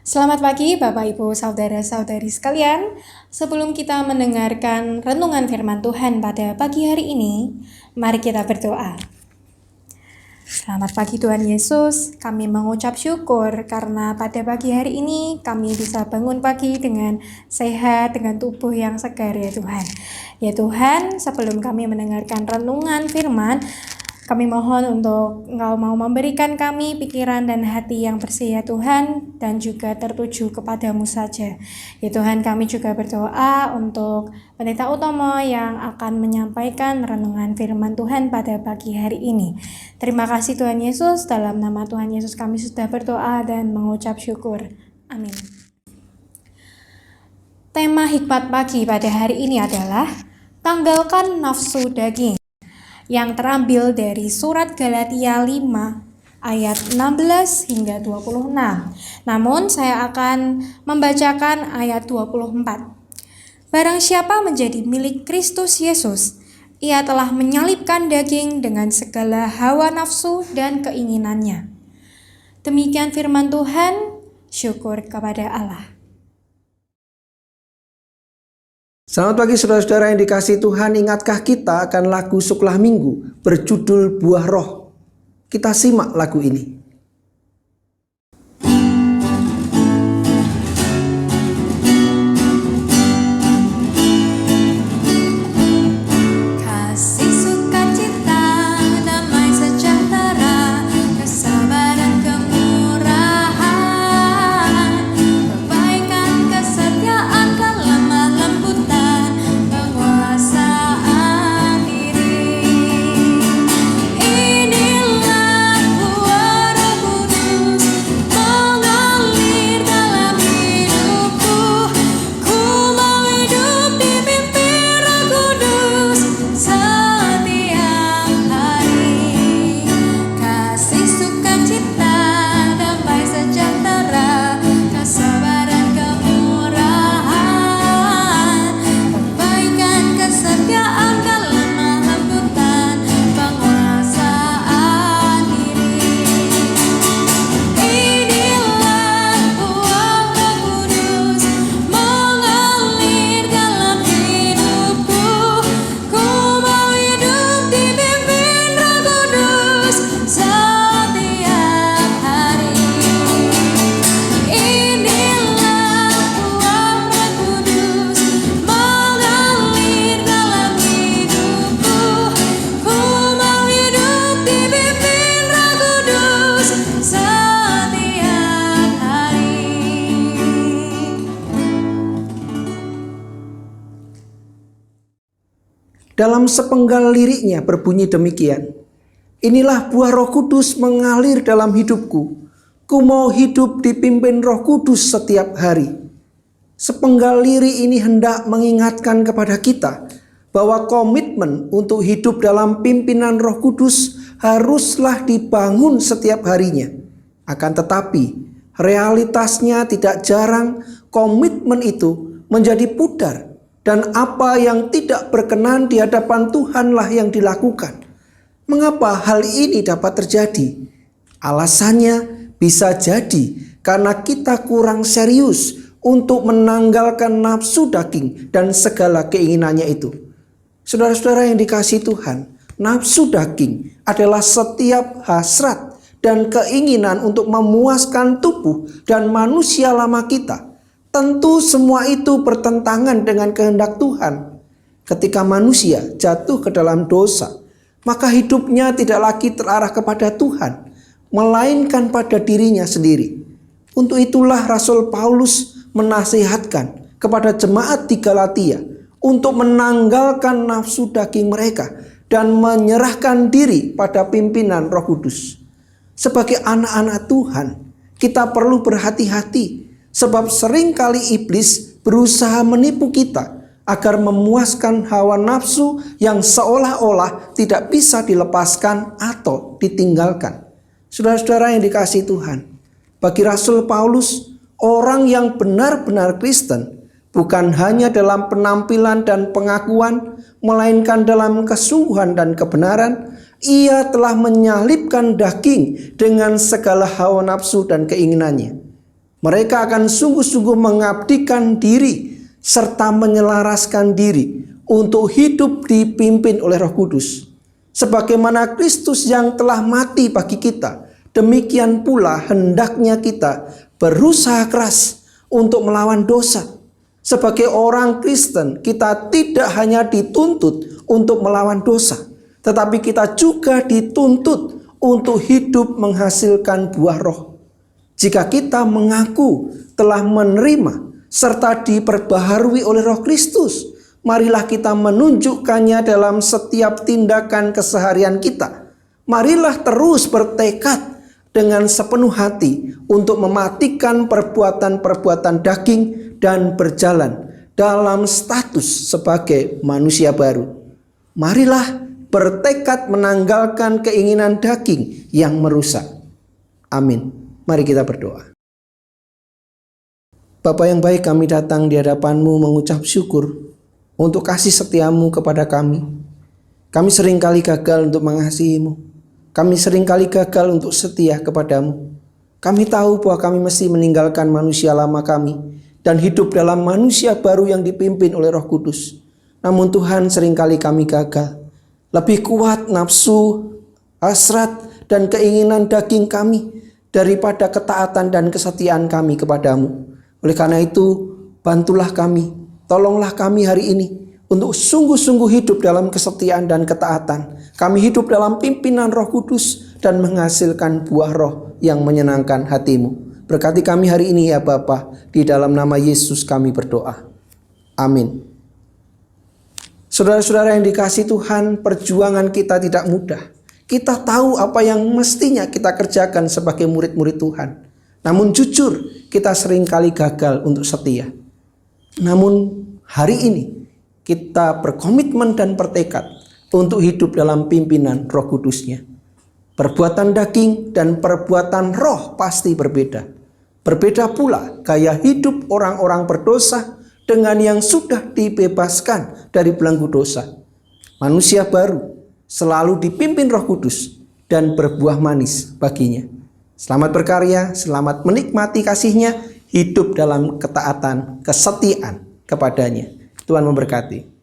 Selamat pagi Bapak Ibu Saudara-saudari sekalian. Sebelum kita mendengarkan renungan firman Tuhan pada pagi hari ini, mari kita berdoa. Selamat pagi Tuhan Yesus, kami mengucap syukur karena pada pagi hari ini kami bisa bangun pagi dengan sehat, dengan tubuh yang segar ya Tuhan. Ya Tuhan, sebelum kami mendengarkan renungan firman, kami mohon untuk Engkau mau memberikan kami pikiran dan hati yang bersih ya Tuhan, dan juga tertuju kepadamu saja. Ya Tuhan, kami juga berdoa untuk Pendeta Utomo yang akan menyampaikan renungan firman Tuhan pada pagi hari ini. Terima kasih Tuhan Yesus, dalam nama Tuhan Yesus kami sudah berdoa dan mengucap syukur. Amin. Tema hikmat pagi pada hari ini adalah tanggalkan nafsu daging, yang terambil dari surat Galatia 5 ayat 16 hingga 26. Namun saya akan membacakan ayat 24. Barang siapa menjadi milik Kristus Yesus, ia telah menyalibkan daging dengan segala hawa nafsu dan keinginannya. Demikian firman Tuhan, syukur kepada Allah. Selamat pagi saudara-saudara yang dikasihi Tuhan. Ingatkah kita akan lagu Suklah Minggu berjudul Buah Roh? Kita simak lagu ini. Dalam sepenggal liriknya berbunyi demikian. Inilah buah Roh Kudus mengalir dalam hidupku. Ku mau hidup dipimpin Roh Kudus setiap hari. Sepenggal lirik ini hendak mengingatkan kepada kita bahwa komitmen untuk hidup dalam pimpinan Roh Kudus haruslah dibangun setiap harinya. Akan tetapi realitasnya tidak jarang komitmen itu menjadi pudar. Dan apa yang tidak berkenan di hadapan Tuhanlah yang dilakukan. Mengapa hal ini dapat terjadi? Alasannya bisa jadi karena kita kurang serius untuk menanggalkan nafsu daging dan segala keinginannya itu. Saudara-saudara yang dikasihi Tuhan, nafsu daging adalah setiap hasrat dan keinginan untuk memuaskan tubuh dan manusia lama kita. Tentu semua itu bertentangan dengan kehendak Tuhan. Ketika manusia jatuh ke dalam dosa, maka hidupnya tidak lagi terarah kepada Tuhan, melainkan pada dirinya sendiri. Untuk itulah Rasul Paulus menasihatkan kepada jemaat di Galatia untuk menanggalkan nafsu daging mereka dan menyerahkan diri pada pimpinan Roh Kudus. Sebagai anak-anak Tuhan, kita perlu berhati-hati. Sebab seringkali iblis berusaha menipu kita agar memuaskan hawa nafsu yang seolah-olah tidak bisa dilepaskan atau ditinggalkan. Saudara-saudara yang dikasihi Tuhan, bagi Rasul Paulus, orang yang benar-benar Kristen bukan hanya dalam penampilan dan pengakuan, melainkan dalam kesungguhan dan kebenaran. Ia telah menyalibkan daging dengan segala hawa nafsu dan keinginannya. Mereka akan sungguh-sungguh mengabdikan diri serta menyelaraskan diri untuk hidup dipimpin oleh Roh Kudus. Sebagaimana Kristus yang telah mati bagi kita, demikian pula hendaknya kita berusaha keras untuk melawan dosa. Sebagai orang Kristen, kita tidak hanya dituntut untuk melawan dosa, tetapi kita juga dituntut untuk hidup menghasilkan buah roh. Jika kita mengaku telah menerima serta diperbaharui oleh Roh Kristus, marilah kita menunjukkannya dalam setiap tindakan keseharian kita. Marilah terus bertekad dengan sepenuh hati untuk mematikan perbuatan-perbuatan daging dan berjalan dalam status sebagai manusia baru. Marilah bertekad menanggalkan keinginan daging yang merusak. Amin. Mari kita berdoa. Bapa yang baik, kami datang di hadapan-Mu mengucap syukur untuk kasih setia-Mu kepada kami. Kami seringkali gagal untuk mengasihi-Mu. Kami seringkali gagal untuk setia kepada-Mu. Kami tahu bahwa kami mesti meninggalkan manusia lama kami dan hidup dalam manusia baru yang dipimpin oleh Roh Kudus. Namun Tuhan, seringkali kami gagal. Lebih kuat nafsu, hasrat, dan keinginan daging kami daripada ketaatan dan kesetiaan kami kepadamu. Oleh karena itu, bantulah kami, tolonglah kami hari ini untuk sungguh-sungguh hidup dalam kesetiaan dan ketaatan. Kami hidup dalam pimpinan Roh Kudus dan menghasilkan buah roh yang menyenangkan hatimu. Berkati kami hari ini ya Bapa, di dalam nama Yesus kami berdoa. Amin. Saudara-saudara yang dikasihi Tuhan, perjuangan kita tidak mudah. Kita tahu apa yang mestinya kita kerjakan sebagai murid-murid Tuhan. Namun jujur, kita seringkali gagal untuk setia. Namun hari ini kita berkomitmen dan bertekad untuk hidup dalam pimpinan Roh Kudus-Nya. Perbuatan daging dan perbuatan roh pasti berbeda. Berbeda pula gaya hidup orang-orang berdosa dengan yang sudah dibebaskan dari belenggu dosa. Manusia baru selalu dipimpin Roh Kudus dan berbuah manis baginya. Selamat berkarya, selamat menikmati kasih-Nya, hidup dalam ketaatan, kesetiaan kepadanya. Tuhan memberkati.